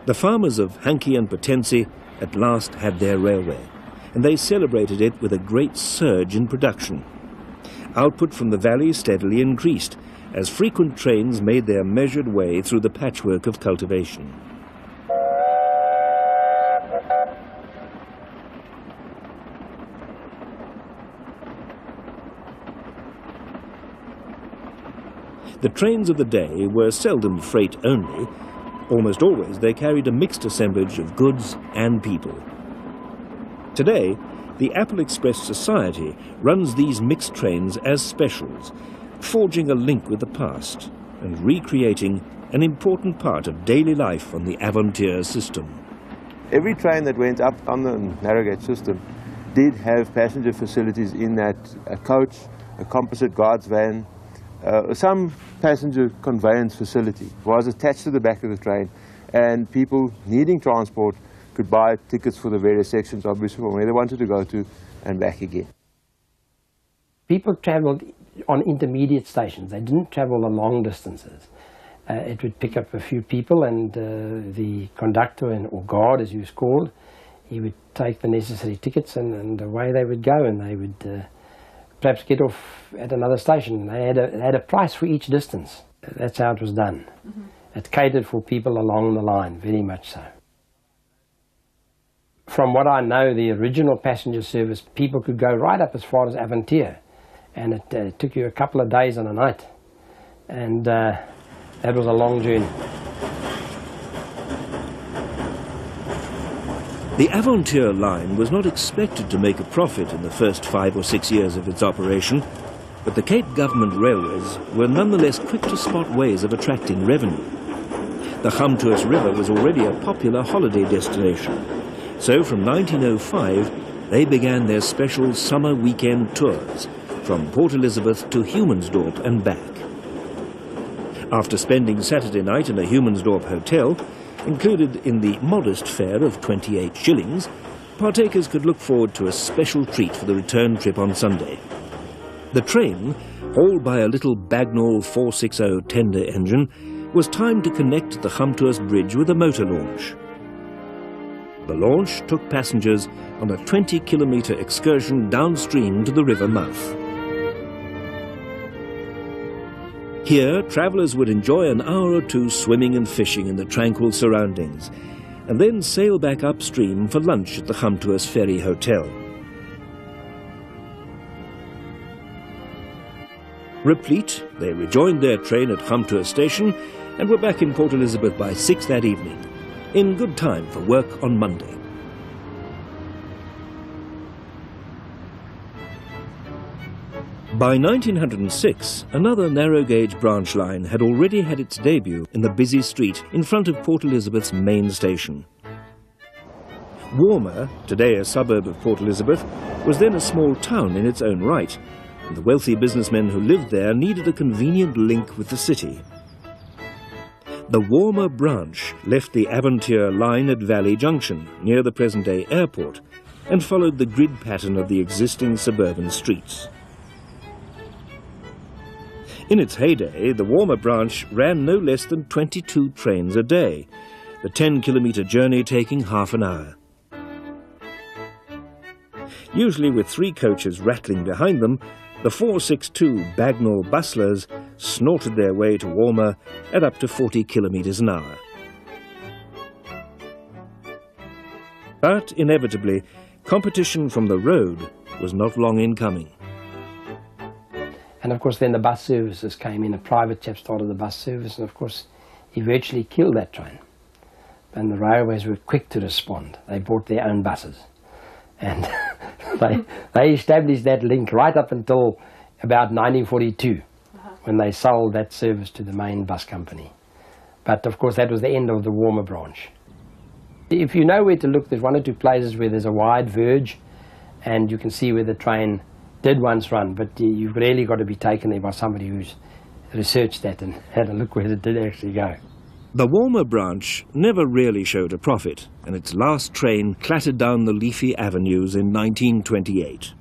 The farmers of Hankey and Patensie at last had their railway, and they celebrated it with a great surge in production. Output from the valley steadily increased as frequent trains made their measured way through the patchwork of cultivation. The trains of the day were seldom freight only. Almost always they carried a mixed assemblage of goods and people. Today, the Apple Express Society runs these mixed trains as specials, forging a link with the past and recreating an important part of daily life on the Avontuur system. Every train that went up on the narrow gauge system did have passenger facilities in that, a coach, a composite guards van, some passenger conveyance facility was attached to the back of the train, and people needing transport could buy tickets for the various sections, obviously, from where they wanted to go to and back again. People travelled on intermediate stations. They didn't travel the long distances. It would pick up a few people, and the conductor, or guard as he was called, he would take the necessary tickets, and away they would go, and they would perhaps get off at another station. They had a price for each distance. That's how it was done. It catered for people along the line, very much so. From what I know, the original passenger service, people could go right up as far as Avontuur, and it took you a couple of days and a night, and that was a long journey. The Avontuur line was not expected to make a profit in the first 5 or 6 years of its operation, but the Cape Government Railways were nonetheless quick to spot ways of attracting revenue. The Avontuur River was already a popular holiday destination, so from 1905 they began their special summer weekend tours from Port Elizabeth to Humansdorp and back. After spending Saturday night in a Humansdorp hotel, included in the modest fare of 28 shillings, partakers could look forward to a special treat for the return trip on Sunday. The train, hauled by a little Bagnall 460 tender engine, was timed to connect the Avontuur Bridge with a motor launch. The launch took passengers on a 20-kilometre excursion downstream to the river mouth. Here, travellers would enjoy an hour or two swimming and fishing in the tranquil surroundings, and then sail back upstream for lunch at the Avontuur Ferry Hotel. Replete, they rejoined their train at Avontuur Station and were back in Port Elizabeth by 6 that evening, in good time for work on Monday. By 1906, another narrow-gauge branch line had already had its debut in the busy street in front of Port Elizabeth's main station. Warmer, today a suburb of Port Elizabeth, was then a small town in its own right, and the wealthy businessmen who lived there needed a convenient link with the city. The Warmer branch left the Avontuur line at Valley Junction, near the present-day airport, and followed the grid pattern of the existing suburban streets. In its heyday, the Warmer branch ran no less than 22 trains a day, the 10-kilometre journey taking half an hour. Usually with 3 coaches rattling behind them, the 462 Bagnall bustlers snorted their way to Warmer at up to 40 kilometres an hour. But inevitably, competition from the road was not long in coming. And of course then the bus services came in. A private chap started the bus service, and of course he virtually killed that train. And the railways were quick to respond. They bought their own buses, and they established that link right up until about 1942, when they sold that service to the main bus company. But of course that was the end of the Warmer branch. If you know where to look, there's 1 or 2 places where there's a wide verge, and you can see where the train did once run, but you've really got to be taken there by somebody who's researched that and had a look where it did actually go. The Warmer branch never really showed a profit, and its last train clattered down the leafy avenues in 1928.